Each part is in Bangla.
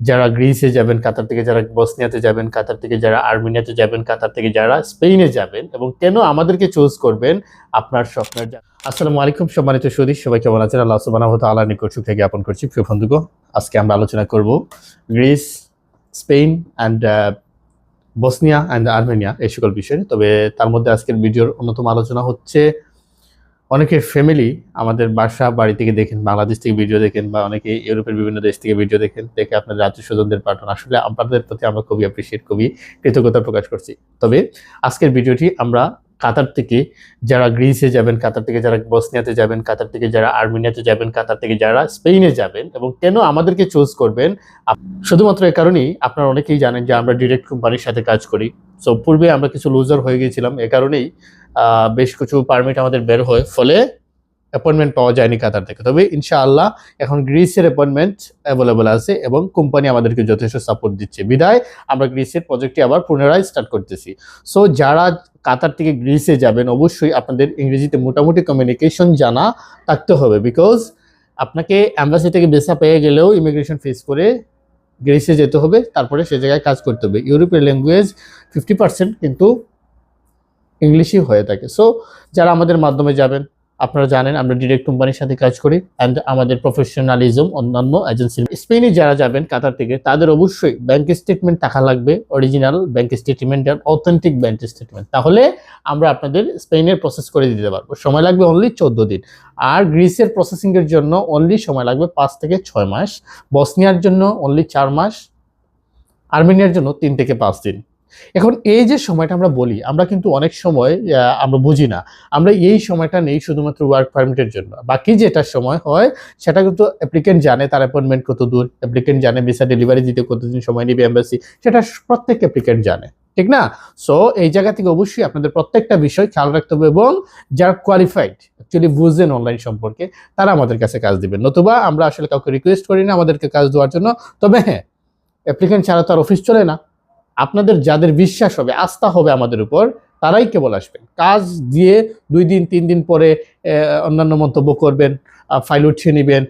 যারা গ্রিসে যাবেন, কাতার থেকে যারা বসনিয়াতে যাবেন, কাতার থেকে যারা আর্মেনিয়াতে যাবেন, কাতার থেকে যারা স্পেনে যাবেন এবং কেন আমাদেরকে চুজ করবেন আপনার স্বপ্নের। আসসালামু আলাইকুম সম্মানিত সুধী, সবাই কেমন আছেন? আল্লাহ সুবহানাহু ওয়া তাআলার নিকট শুকরিয়া জ্ঞাপন করছি। প্রিয় বন্ধুগণ, আজকে আমরা আলোচনা করব Greece, Spain and Bosnia and Armenia এই সকল বিষয়ে। তবে তার মধ্যে আজকের ভিডিওর অন্যতম আলোচনা হচ্ছে অনেকের ফ্যামিলি আমাদের বাড়ি থেকে দেখেন, বাংলাদেশ থেকে ভিডিও দেখেন, বা অনেকে ইউরোপের বিভিন্ন দেশ থেকে ভিডিও দেখেন, দেখে আপনাদের আত্মীয় স্বজনদের পাঠান। আসলে আপনাদের প্রতি আমরা খুবই অ্যাপ্রিসিয়েট, খুবই কৃতজ্ঞতা প্রকাশ করছি। তবে আজকের ভিডিওটি আমরা কাতার থেকে যারা গ্রিসে যাবেন, কাতার থেকে যারা বসনিয়াতে যাবেন, কাতার থেকে যারা আর্মেনিয়াতে যাবেন, কাতার থেকে যারা স্পেনে যাবেন এবং কেন আমাদেরকে চুজ করবেন, শুধুমাত্র এই কারণেই আপনারা অনেকেই জানেন যে আমরা ডিরেক্ট কোম্পানির সাথে কাজ করি। সো পূর্বে আমরা কিছু লুজার হয়ে গিয়েছিলাম, এ কারণেই বেশ কিছু পারমিট আমাদের বের হয়, ফলে অ্যাপয়েন্টমেন্ট পাওয়া যায়নি কাতার থেকে। তবে ইনশাআল্লাহ এখন গ্রিসের অ্যাপয়েন্টমেন্ট অ্যাভেলেবল আছে এবং কোম্পানি আমাদেরকে যথেষ্ট সাপোর্ট দিচ্ছে, বিধায় আমরা গ্রিসের প্রজেক্টটি আবার পুনরায় স্টার্ট করতেছি। সো যারা কাতার থেকে গ্রিসে যাবেন, অবশ্যই আপনাদের ইংরেজিতে মোটামুটি কমিউনিকেশন জানা থাকতে হবে, বিকজ আপনাকে অ্যাম্বাসি থেকে ভিসা পেয়ে গেলেও ইমিগ্রেশন ফেস করে গ্রিসে যেতে হবে, তারপরে সে জায়গায় কাজ করতে হবে। ইউরোপের ল্যাঙ্গুয়েজ 50% কিন্তু ইংলিশই হয়ে থাকে। সো যারা আমাদের মাধ্যমে যাবেন, আপনারা জানেন আমরা ডিরেক্ট কোম্পানির সাথে কাজ করি অ্যান্ড আমাদের প্রফেশনালিজম অন্যান্য এজেন্সি। স্পেনে যারা যাবেন কাতার থেকে, তাদের অবশ্যই ব্যাংক স্টেটমেন্ট থাকা লাগবে, অরিজিনাল ব্যাংক স্টেটমেন্ট আর অথেন্টিক ব্যাংক স্টেটমেন্ট। তাহলে আমরা আপনাদের স্পেনের প্রসেস করে দিতে পারবো। সময় লাগবে অনলি 14 দিন। আর গ্রিসের প্রসেসিংয়ের জন্য অনলি সময় লাগবে 5 থেকে 6 মাস, বসনিয়ার জন্য অনলি 4 মাস, আর্মেনিয়ার জন্য 3 থেকে 5 দিন। এখন এই যে সময়টা আমরা বলি, আমরা কিন্তু অনেক সময় আমরা বুঝি না, আমরা এই সময়টা নেই শুধুমাত্র ওয়ার্ক পারমিটের জন্য। বাকি যেটা সময় হয় সেটা কিন্তু অ্যাপ্লিকেন্ট জানে তার অ্যাপয়েন্টমেন্ট কত দূর, অ্যাপ্লিকেন্ট জানে ভিসা ডেলিভারি দিতে কতদিন সময় নেবে এমবাসি, সেটা প্রত্যেক অ্যাপ্লিকেন্ট জানে, ঠিক না? সো এই জায়গা থেকে অবশ্যই আপনাদের প্রত্যেকটা বিষয় খেয়াল রাখতে হবে এবং যারা কোয়ালিফাইড, অ্যাকচুয়ালি বুঝেন অনলাইন সম্পর্কে, তারা আমাদের কাছে কাজ দিবেন। নতুবা আমরা আসলে কাউকে রিকোয়েস্ট করি না আমাদেরকে কাজ দেওয়ার জন্য। তবে হ্যাঁ, অ্যাপ্লিকেন্ট ছাড়া তো আর অফিস চলে না। আপনাদের যাদের বিশ্বাস হবে, আস্থা হবে আমাদের উপর, তারাই কেবল আসবেন। কাজ দিয়ে 2 দিন 3 দিন পরে অন্যান্য মন্তব্য করবেন, ফাইল উঠিয়ে নেবেন,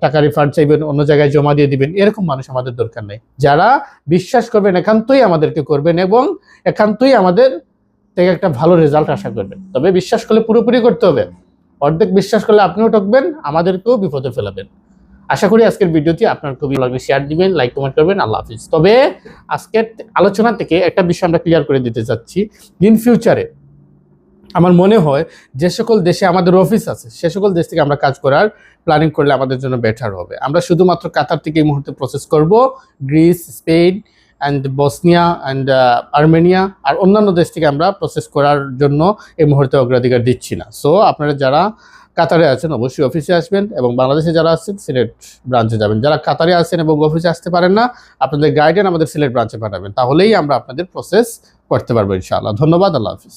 টাকা রিফান্ড চাইবেন, অন্য জায়গায় জমা দিয়ে দিবেন, এরকম মানুষ আমাদের দরকার নেই। যারা বিশ্বাস করবেন, একান্তই আমাদেরকে করবেন এবং একান্তই আমাদের থেকে একটা ভালো রেজাল্ট আশা করবেন। তবে বিশ্বাস করলে পুরোপুরি করতে হবে। অর্ধেক বিশ্বাস করলে আপনিও ঠকবেন, আমাদেরকেও বিপদে ফেলাবেন। আশা করি আজকের ভিডিওটি আপনার খুবই লাগবে, শেয়ার দিবেন, লাইক কমেন্ট করবেন। আল্লাহ হাফিজ। তবে আজকের আলোচনা থেকে একটা বিষয় আমরা ক্লিয়ার করে দিতে চাচ্ছি, ইন ফিউচারে আমার মনে হয় যে সকল দেশে আমাদের অফিস আছে, সে সকল দেশ থেকে আমরা কাজ করার প্ল্যানিং করলে আমাদের জন্য বেটার হবে। আমরা শুধুমাত্র কাতার থেকে এই মুহূর্তে প্রসেস করব, Greece, Spain and Bosnia and Armenia আর অন্যান্য দেশ থেকে আমরা প্রসেস করার জন্য এই মুহূর্তে অগ্রাধিকার দিচ্ছি না। সো আপনারা যারা কাতারে আছেন অবশ্যই অফিসে আসবেন এবং বাংলাদেশে যারা আছেন সিলেট ব্রাঞ্চে যাবেন। যারা কাতারে আছেন এবং অফিসে আসতে পারেন না, আপনাদের গাইডেন আমাদের সিলেট ব্রাঞ্চে পাঠাবেন, তাহলেই আমরা আপনাদের প্রসেস করতে পারবো ইনশাআল্লাহ। ধন্যবাদ। আল্লাহ হাফিজ।